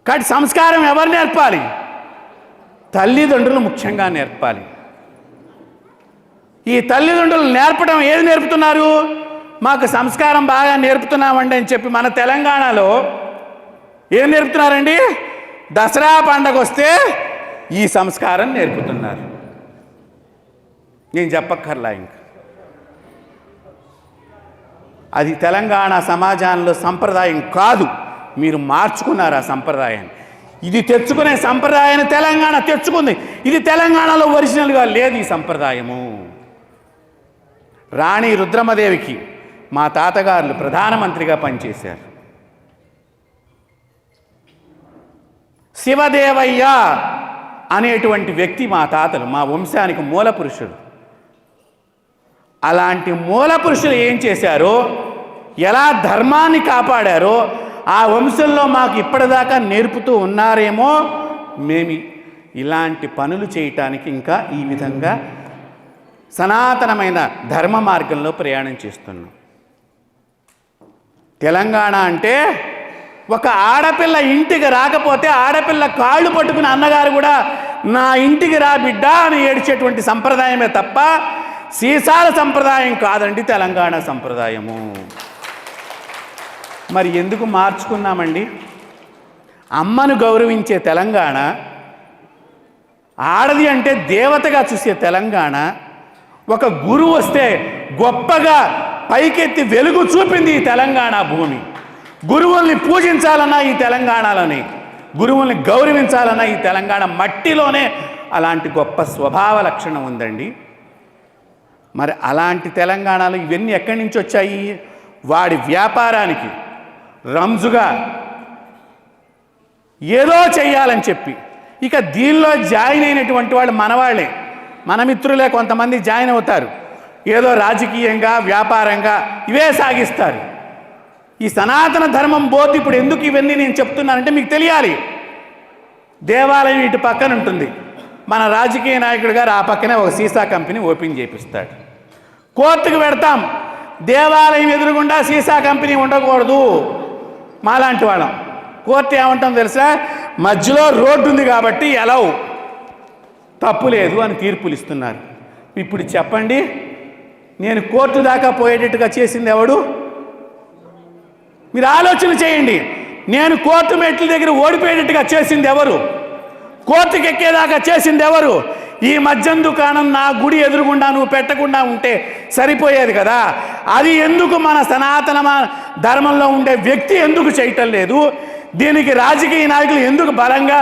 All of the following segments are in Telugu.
కాబట్టి సంస్కారం ఎవరు నేర్పాలి? తల్లిదండ్రులు ముఖ్యంగా నేర్పాలి. ఈ తల్లిదండ్రులు నేర్పడం ఏది నేర్పుతున్నారు? మాకు సంస్కారం బాగా నేర్పుతున్నామండి అని చెప్పి మన తెలంగాణలో ఏం నేర్పుతున్నారండి? దసరా పండగ వస్తే ఈ సంస్కారం నేర్పుతున్నారు. నేను చెప్పక్కర్లా. ఇంకా అది తెలంగాణ సమాజంలో సంప్రదాయం కాదు. మీరు మార్చుకున్నారు ఆ సంప్రదాయాన్ని. ఇది తెచ్చుకునే సంప్రదాయాన్ని తెలంగాణ తెచ్చుకుంది. ఇది తెలంగాణలో ఒరిజినల్గా లేదు ఈ సంప్రదాయము. రాణి రుద్రమదేవికి మా తాతగారులు ప్రధానమంత్రిగా పనిచేశారు. శివదేవయ్య అనేటువంటి వ్యక్తి మా తాతలు, మా వంశానికి మూల పురుషుడు. అలాంటి మూల పురుషులు ఏం చేశారో, ఎలా ధర్మాన్ని కాపాడారో ఆ వంశంలో మాకు ఇప్పటిదాకా నేర్పుతూ ఉన్నారేమో. మేము ఇలాంటి పనులు చేయటానికి ఇంకా ఈ విధంగా సనాతనమైన ధర్మ మార్గంలో ప్రయాణం చేస్తున్నాం. తెలంగాణ అంటే ఒక ఆడపిల్ల ఇంటికి రాకపోతే ఆడపిల్ల కాళ్ళు పట్టుకుని అన్నగారు కూడా నా ఇంటికి రా బిడ్డ అని ఏడ్చేటువంటి సంప్రదాయమే తప్ప సీసాల సంప్రదాయం కాదండి తెలంగాణ సంప్రదాయము. మరి ఎందుకు మార్చుకున్నామండి? అమ్మను గౌరవించే తెలంగాణ, ఆడది అంటే దేవతగా చూసే తెలంగాణ, ఒక గురువు వస్తే గొప్పగా పైకెత్తి వెలుగు చూపింది ఈ తెలంగాణ భూమి. గురువుల్ని పూజించాలన్నా ఈ తెలంగాణలోనే, గురువుల్ని గౌరవించాలన్నా ఈ తెలంగాణ మట్టిలోనే అలాంటి గొప్ప స్వభావ లక్షణం ఉందండి. మరి అలాంటి తెలంగాణలో ఇవన్నీ ఎక్కడి నుంచి వచ్చాయి? వాడి వ్యాపారానికి రంజుగా ఏదో చెయ్యాలని చెప్పి ఇక దీనిలో జాయిన్ అయినటువంటి వాళ్ళు మనవాళ్లే, మన మిత్రులే. కొంతమంది జాయిన్ అవుతారు, ఏదో రాజకీయంగా వ్యాపారంగా ఇవే సాగిస్తారు. ఈ సనాతన ధర్మం బోధి ఇప్పుడు ఎందుకు ఇవన్నీ నేను చెప్తున్నానంటే మీకు తెలియాలి. దేవాలయం ఇటు పక్కన ఉంటుంది, మన రాజకీయ నాయకుడు గారు ఆ పక్కనే ఒక సీసా కంపెనీ ఓపెన్ చేపిస్తాడు. కోర్టుకు పెడతాం, దేవాలయం ఎదురుగుండా సీసా కంపెనీ ఉండకూడదు. మాలాంటి వాళ్ళం కోర్టు ఏమంటాం తెలుసా? మధ్యలో రోడ్డు ఉంది కాబట్టి ఎలా తప్పు లేదు అని తీర్పులు ఇస్తున్నారు. ఇప్పుడు చెప్పండి, నేను కోర్టు దాకా పోయేటట్టుగా చేసింది ఎవడు? మీరు ఆలోచన చేయండి. నేను కోర్టు మెట్ల దగ్గర ఓడిపోయేటట్టుగా చేసింది ఎవరు? కోర్టుకి ఎక్కేదాకా చేసింది ఎవరు? ఈ మద్యం దుకాణం నా గుడి ఎదురుగుండా నువ్వు పెట్టకుండా ఉంటే సరిపోయేది కదా. అది ఎందుకు మన సనాతన ధర్మంలో ఉండే వ్యక్తి ఎందుకు చేయటం లేదు? దీనికి రాజకీయ నాయకులు ఎందుకు బలంగా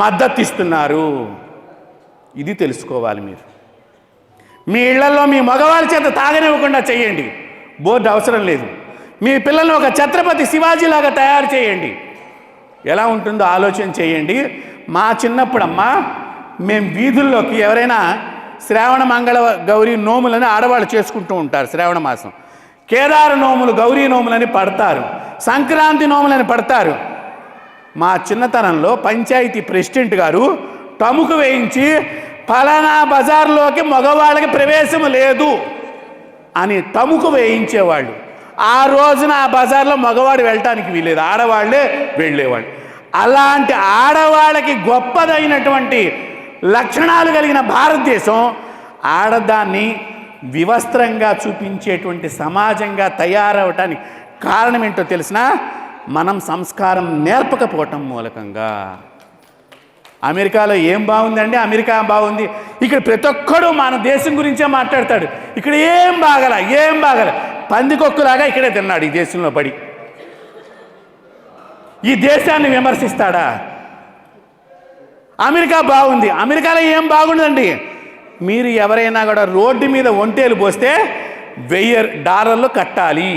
మద్దతు ఇస్తున్నారు? ఇది తెలుసుకోవాలి. మీరు మీ ఇళ్లలో మీ మగవారి చేత తాగనివ్వకుండా చేయండి, బోర్డు అవసరం లేదు. మీ పిల్లల్ని ఒక ఛత్రపతి శివాజీలాగా తయారు చేయండి. ఎలా ఉంటుందో ఆలోచన చేయండి. మా చిన్నప్పుడమ్మా మేము వీధుల్లోకి ఎవరైనా శ్రావణ మంగళ గౌరీ నోములని ఆడవాళ్ళు చేసుకుంటూ ఉంటారు. శ్రావణ మాసం కేదార నోములు, గౌరీ నోములని పడతారు, సంక్రాంతి నోములని పడతారు. మా చిన్నతనంలో పంచాయతీ ప్రెసిడెంట్ గారు తముకు వేయించి ఫలానా బజార్లోకి మగవాళ్ళకి ప్రవేశం లేదు అని తముకు వేయించేవాళ్ళు. ఆ రోజున ఆ బజార్లో మగవాడు వెళ్ళటానికి వీలేదు, ఆడవాళ్లే వెళ్ళేవాళ్ళు. అలాంటి ఆడవాళ్ళకి గొప్పదైనటువంటి లక్షణాలు కలిగిన భారతదేశం ఆడదాన్ని వివస్త్రంగా చూపించేటువంటి సమాజంగా తయారవటానికి కారణం ఏంటో తెలిసినా మనం సంస్కారం నేర్పకపోవటం మూలకంగా. అమెరికాలో ఏం బాగుందండి? అమెరికా బాగుంది. ఇక్కడ ప్రతి ఒక్కడు మన దేశం గురించే మాట్లాడతాడు. ఇక్కడ ఏం బాగల పందికొక్కులాగా ఇక్కడే తిన్నాడు ఈ దేశంలో పడి. ఈ దేశాన్ని విమర్శిస్తాడా? అమెరికా బాగుంది. అమెరికాలో ఏం బాగుండదండి. మీరు ఎవరైనా కూడా రోడ్డు మీద ఒంటేలు పోస్తే $1000 కట్టాలి.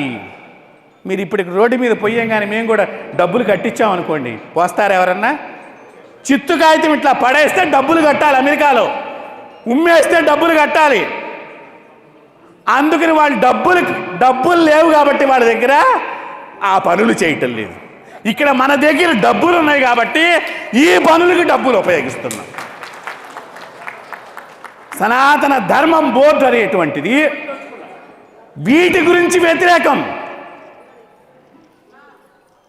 మీరు ఇప్పటికి రోడ్డు మీద పోయంగానే మేము కూడా డబ్బులు కట్టించామనుకోండి, వస్తారు ఎవరన్నా? చిత్తు కాగితం ఇట్లా పడేస్తే డబ్బులు కట్టాలి. అమెరికాలో ఉమ్మేస్తే డబ్బులు కట్టాలి. అందుకని వాళ్ళు డబ్బులు లేవు కాబట్టి వాళ్ళ దగ్గర ఆ పనులు చేయటం లేదు. ఇక్కడ మన దగ్గర డబ్బులు ఉన్నాయి కాబట్టి ఈ పనులకి డబ్బులు ఉపయోగిస్తున్నాం. సనాతన ధర్మం బోర్డు అనేటువంటిది వీటి గురించి వ్యతిరేకం.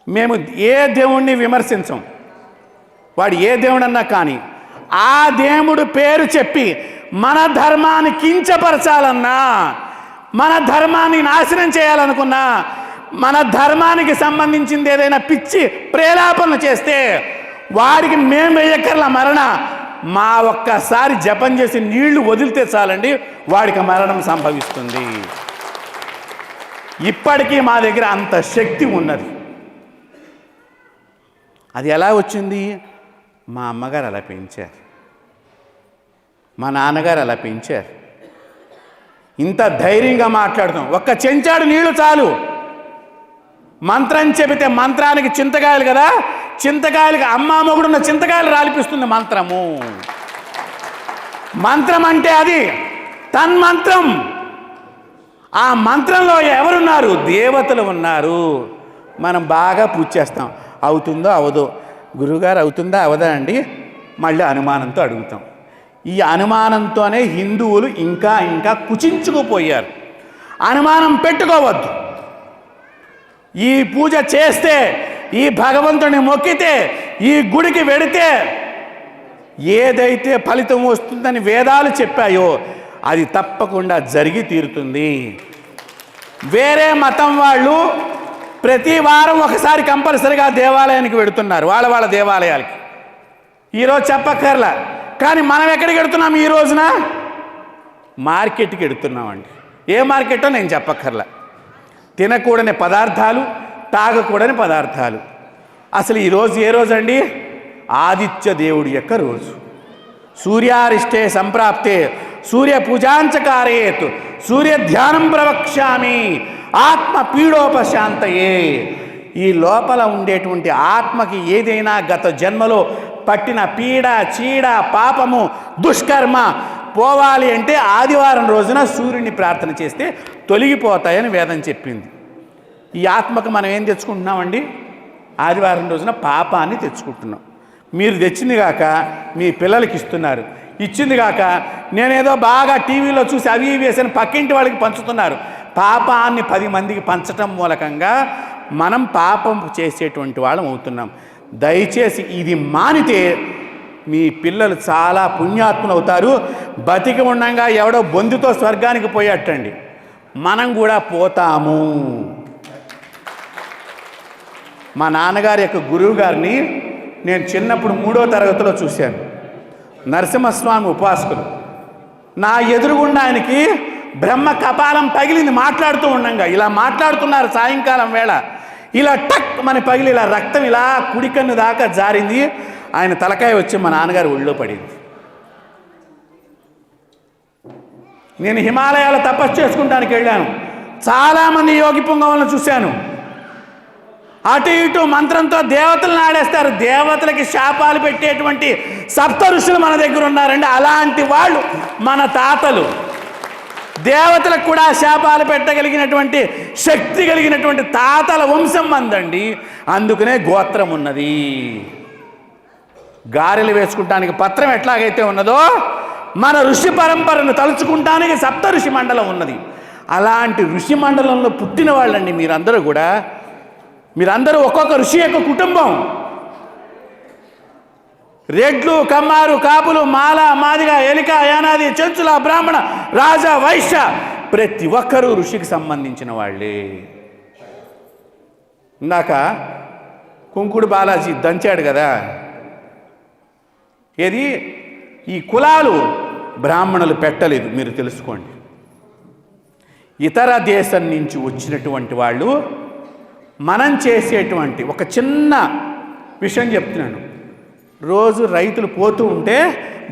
మేము ఏ దేవుణ్ణి విమర్శించం. వాడు ఏ దేవుడన్నా కానీ ఆ దేవుడు పేరు చెప్పి మన ధర్మాన్ని కించపరచాలన్నా, మన ధర్మాన్ని నాశనం చేయాలనుకున్నా, మన ధర్మానికి సంబంధించింది ఏదైనా పిచ్చి ప్రేలాపన చేస్తే వాడికి మేము వేయక్కర్ల మరణ, మా ఒక్కసారి జపం చేసి నీళ్లు వదిలితే చాలండి వాడికి మరణం సంభవిస్తుంది. ఇప్పటికీ మా దగ్గర అంత శక్తి ఉన్నది. అది ఎలా వచ్చింది? మా అమ్మగారు అలా పెంచారు, మా నాన్నగారు అలా పెంచారు. ఇంత ధైర్యంగా మాట్లాడుతాం. ఒక్క చెంచాడు నీళ్లు చాలు. మంత్రం చెబితే మంత్రానికి చింతకాయలు కదా, చింతకాయలకి అమ్మా మొగుడున్న చింతకాయలు రాలిపిస్తుంది మంత్రము. మంత్రం అంటే అది తన్మంత్రం. ఆ మంత్రంలో ఎవరున్నారు? దేవతలు ఉన్నారు. మనం బాగా పూజ చేస్తాం. అవుతుందో అవదో, గురువుగారు అవుతుందా అవదా అండి, మళ్ళీ అనుమానంతో అడుగుతాం. ఈ అనుమానంతోనే హిందువులు ఇంకా ఇంకా కుచించుకుపోయారు. అనుమానం పెట్టుకోవద్దు. ఈ పూజ చేస్తే, ఈ భగవంతుని మొక్కితే, ఈ గుడికి వెడితే ఏదైతే ఫలితం వస్తుందని వేదాలు చెప్పాయో అది తప్పకుండా జరిగి తీరుతుంది. వేరే మతం వాళ్ళు ప్రతి వారం ఒకసారి కంపల్సరిగా దేవాలయానికి వెడుతున్నారు, వాళ్ళ దేవాలయాలకి. ఈరోజు చెప్పక్కర్లా. కానీ మనం ఎక్కడికి వెడుతున్నాం? ఈ రోజున మార్కెట్కి వెడుతున్నామండి. ఏ మార్కెటో నేను చెప్పక్కర్లా. తినకూడని పదార్థాలు, తాగకూడని పదార్థాలు. అసలు ఈరోజు ఏ రోజు అండి? ఆదిత్య దేవుడి యొక్క రోజు. సూర్యారిష్టే సంప్రాప్తే సూర్య పూజాంచకారేత్ సూర్య ధ్యానం ప్రవక్ష్యామి ఆత్మ పీడోపశాంతయే. ఈ లోపల ఉండేటువంటి ఆత్మకి ఏదైనా గత జన్మలో పట్టిన పీడ, చీడ, పాపము, దుష్కర్మ పోవాలి అంటే ఆదివారం రోజున సూర్యుని ప్రార్థన చేస్తే తొలగిపోతాయని వేదం చెప్పింది. ఈ ఆత్మకు మనం ఏం తెచ్చుకుంటున్నామండి? ఆదివారం రోజున పాపాన్ని తెచ్చుకుంటున్నాం. మీరు తెచ్చింది కాక మీ పిల్లలకి ఇస్తున్నారు, ఇచ్చింది కాక నేనేదో బాగా టీవీలో చూసి అవి ఇవి వేసిన పక్కింటి వాళ్ళకి పంచుతున్నారు. పాపాన్ని 10 మందికి పంచటం మూలకంగా మనం పాపం చేసేటువంటి వాళ్ళం అవుతున్నాం. దయచేసి ఇది మానితే మీ పిల్లలు చాలా పుణ్యాత్ములు అవుతారు. బతికి ఉండంగా ఎవడో బొందుతో స్వర్గానికి పోయేటండి, మనం కూడా పోతాము. మా నాన్నగారి యొక్క గురువు గారిని నేను చిన్నప్పుడు 3వ తరగతిలో చూశాను. నరసింహస్వామి ఉపాసకులు. నా ఎదురుగుండా ఆయనకి బ్రహ్మ కపాలం పగిలింది మాట్లాడుతూ ఉండంగా. ఇలా మాట్లాడుతున్నారు సాయంకాలం వేళ. ఇలా టక్ మన పగిలి ఇలా రక్తం ఇలా కుడికన్ను దాకా జారింది. ఆయన తలకాయ వచ్చి మా నాన్నగారు ఒళ్ళో పడింది. నేను హిమాలయాలు తపస్సు చేసుకుంటానికి వెళ్ళాను. చాలామంది యోగి పుంగవులను చూశాను. అటు ఇటు మంత్రంతో దేవతలను ఆడేస్తారు. దేవతలకి శాపాలు పెట్టేటువంటి సప్త ఋషులు మన దగ్గర ఉన్నారండి. అలాంటి వాళ్ళు మన తాతలు. దేవతలకు కూడా శాపాలు పెట్టగలిగినటువంటి శక్తి కలిగినటువంటి తాతల వంశం మందండి. అందుకనే గోత్రం ఉన్నది. గారెలు వేసుకుంటానికి పత్రం ఎట్లాగైతే ఉన్నదో మన ఋషి పరంపరను తలుచుకుంటానికి సప్త ఋషి మండలం ఉన్నది. అలాంటి ఋషి మండలంలో పుట్టిన వాళ్ళండి మీరందరూ కూడా. మీరందరూ ఒక్కొక్క ఋషి యొక్క కుటుంబం. రెడ్లు, కమ్మారు, కాపులు, మాల, మాదిగ, ఎలిక, యానాది, చెంచుల, బ్రాహ్మణ, రాజ, వైశ్య ప్రతి ఒక్కరూ ఋషికి సంబంధించిన వాళ్ళే. ఇందాక కుంకుడు బాలాజీ దంచాడు కదా, ఏది ఈ కులాలు బ్రాహ్మణులు పెట్టలేదు, మీరు తెలుసుకోండి. ఇతర దేశం నుంచి వచ్చినటువంటి వాళ్ళు మనం చేసేటువంటి ఒక చిన్న విషయం చెప్తున్నాను. రోజు రైతులు పోతూ ఉంటే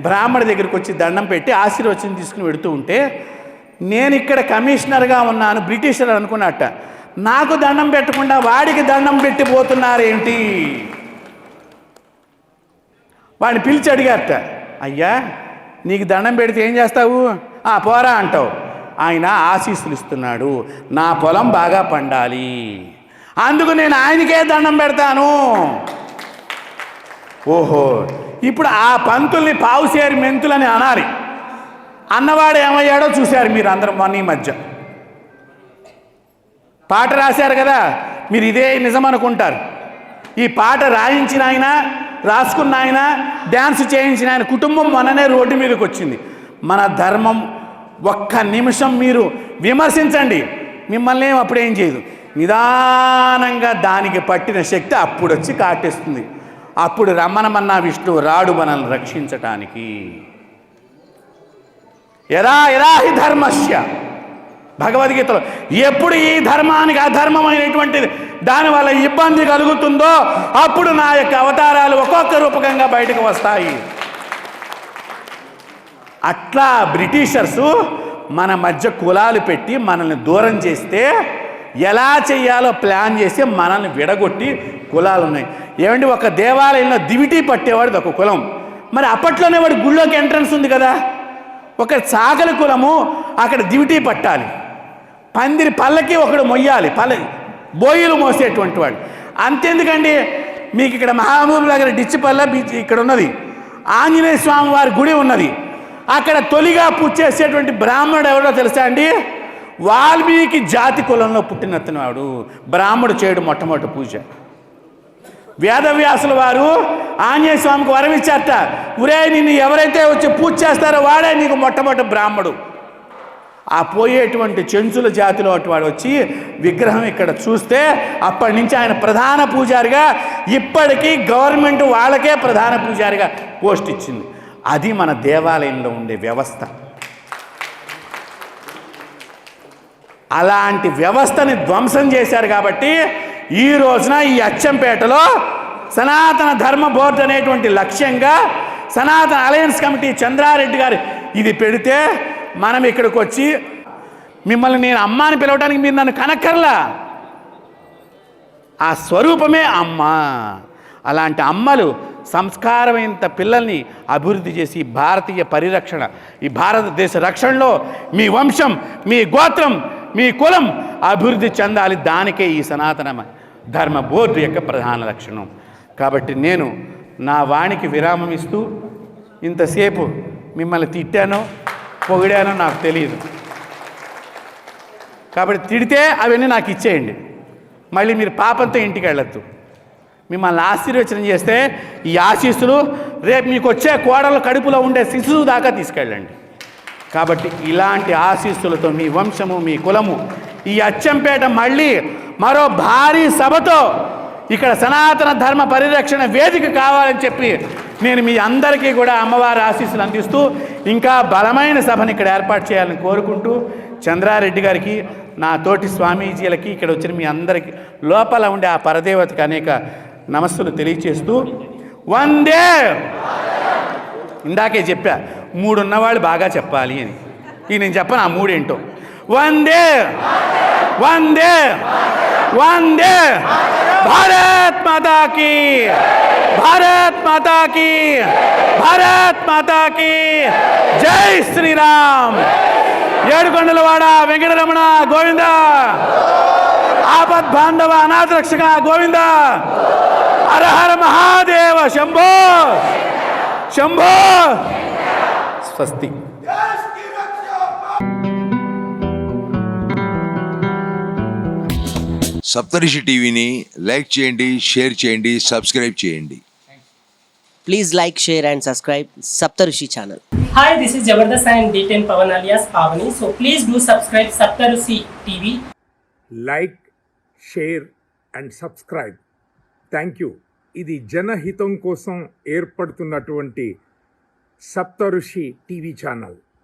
బ్రాహ్మణ దగ్గరికి వచ్చి దండం పెట్టి ఆశీర్వచనం తీసుకుని పెడుతూ ఉంటే నేను ఇక్కడ కమిషనర్గా ఉన్నాను బ్రిటిషర్ అనుకున్నట్ట. నాకు దండం పెట్టకుండా వాడికి దండం పెట్టి పోతున్నారేంటి? వాడిని పిలిచి అడిగారట, అయ్యా నీకు దండం పెడితే ఏం చేస్తావు? పోరా అంటావు. ఆయన ఆశీస్సులు ఇస్తున్నాడు, నా పొలం బాగా పండాలి, అందుకు నేను ఆయనకే దండం పెడతాను. ఓహో, ఇప్పుడు ఆ పంతుల్ని పావుసేరు మెంతులని అనాలి. అన్నవాడు ఏమయ్యాడో చూశారు మీరు అందరం మొన్న ఈ మధ్య. పాట రాశారు కదా, మీరు ఇదే నిజం అనుకుంటారు. ఈ పాట రాయించిన ఆయన రాసుకున్న ఆయన, డ్యాన్స్ చేయించిన ఆయన కుటుంబం మొన్ననే రోడ్డు మీదకి వచ్చింది. మన ధర్మం ఒక్క నిమిషం మీరు విమర్శించండి, మిమ్మల్ని అప్పుడు ఏం చేయదు. నిదానంగా దానికి పట్టిన శక్తి అప్పుడు వచ్చి కాటేస్తుంది. అప్పుడు రమ్మనమన్నా విష్ణువు రాడు మనల్ని రక్షించటానికి. యదా యదా హి ధర్మస్య, భగవద్గీతలో ఎప్పుడు ఈ ధర్మానికి అధర్మమైనటువంటిది దానివల్ల ఇబ్బంది కలుగుతుందో అప్పుడు నా యొక్క అవతారాలు ఒక్కొక్క రూపకంగా బయటకు వస్తాయి. అట్లా బ్రిటిషర్సు మన మధ్య కులాలు పెట్టి మనల్ని దూరం చేస్తే ఎలా చేయాలో ప్లాన్ చేసి మనల్ని విడగొట్టి కులాలు ఉన్నాయి. ఏమంటే ఒక దేవాలయంలో దివిటీ పట్టేవాడిది ఒక కులం. మరి అప్పట్లోనే వాడి గుళ్ళోకి ఎంట్రన్స్ ఉంది కదా. ఒక చాకలి కులము అక్కడ దివిటీ పట్టాలి, పందిరి పల్లకి ఒకడు మొయ్యాలి, బోయిలు మోసేటువంటి వాడు. అంతెందుకండి, మీకు ఇక్కడ మహామూలు దగ్గర డిచ్చిపల్ల బీచ్ ఇక్కడ ఉన్నది, ఆంజనేయ స్వామి వారి గుడి ఉన్నది. అక్కడ తొలిగా పూజ చేసేటువంటి బ్రాహ్మణుడు ఎవరో తెలుసా అండి? వాల్మీకి జాతి కులంలో పుట్టినవాడు బ్రాహ్మడు చేయడు మొట్టమొదటి పూజ. వేదవ్యాసుల వారు ఆంజనేయ స్వామికి వరం ఇచ్చారట, ఉరే నిన్ను ఎవరైతే వచ్చి పూజ చేస్తారో వాడే నీకు మొట్టమొదటి బ్రాహ్మడు. ఆ పోయేటువంటి చెంచుల జాతిలో వాడు వచ్చి విగ్రహం ఇక్కడ చూస్తే అప్పటి నుంచి ఆయన ప్రధాన పూజారిగా, ఇప్పటికీ గవర్నమెంట్ వాళ్ళకే ప్రధాన పూజారిగా పోస్ట్ ఇచ్చింది. అది మన దేవాలయంలో ఉండే వ్యవస్థ. అలాంటి వ్యవస్థని ధ్వంసం చేశారు కాబట్టి ఈ రోజున ఈ అచ్చంపేటలో సనాతన ధర్మ బోర్డు అనేటువంటి లక్ష్యంగా సనాతన అలయన్స్ కమిటీ చంద్రారెడ్డి గారు ఇది పెడితే మనం ఇక్కడికి వచ్చి మిమ్మల్ని నేను అమ్మ అని పిలవడానికి మీరు నన్ను కనక్కర్లా, ఆ స్వరూపమే అమ్మ. అలాంటి అమ్మలు సంస్కారమైన పిల్లల్ని అభివృద్ధి చేసి భారతీయ పరిరక్షణ, ఈ భారతదేశ రక్షణలో మీ వంశం, మీ గోత్రం, మీ కులం అభివృద్ధి చెందాలి. దానికే ఈ సనాతన ధర్మ బోర్డు యొక్క ప్రధాన లక్షణం. కాబట్టి నేను నా వాణికి విరామం ఇస్తూ ఇంతసేపు మిమ్మల్ని తిట్టానో పొగిడానో నాకు తెలియదు. కాబట్టి తిడితే అవన్నీ నాకు ఇచ్చేయండి, మళ్ళీ మీరు పాపంతో ఇంటికి వెళ్ళొద్దు. మిమ్మల్ని ఆశీర్వచనం చేస్తే ఈ ఆశీస్సులు రేపు మీకు వచ్చే కోడల కడుపులో ఉండే శిశువు దాకా తీసుకెళ్ళండి. కాబట్టి ఇలాంటి ఆశీస్సులతో మీ వంశము, మీ కులము, ఈ అచ్చంపేట మళ్ళీ మరో భారీ సభతో ఇక్కడ సనాతన ధర్మ పరిరక్షణ వేదిక కావాలని చెప్పి నేను మీ అందరికీ కూడా అమ్మవారి ఆశీస్సులు అందిస్తూ ఇంకా బలమైన సభను ఇక్కడ ఏర్పాటు చేయాలని కోరుకుంటూ చంద్రారెడ్డి గారికి, నా తోటి స్వామీజీలకి, ఇక్కడ వచ్చిన మీ అందరికీ, లోపల ఉండే ఆ పరదేవతకి అనేక నమస్సులు తెలియచేస్తూ వందే, ఇందాకే చెప్పా 3 ఉన్నవాళ్ళు బాగా చెప్పాలి అని. ఈ నేను చెప్పను ఆ 3 ఏంటో. వందే వందే వందే, భారత్ మాతా కీ, భారత్ మాతా కీ, భారత్ మాతా కీ జై శ్రీరామ్. ఏడుకొండలవాడ వెంకటరమణ గోవింద, ఆపద్ బాంధవ అనాథ రక్షక గోవింద, హర హర మహాదేవ శంభో శంభో. స్వస్తి. సప్తరిషి టీవీని లైక్ చేయండి, షేర్ చేయండి, సబ్స్క్రైబ్ చేయండి. Please like, share and subscribe Saptarushi channel. Hi, this is Jabardast and D10 Pavan alias Pavani. So please do subscribe Saptarushi TV. Like, share and subscribe. Thank you. ఇది జనహితం కోసం ఏర్పడుతున్నటువంటి సప్తఋషి టీవీ ఛానల్.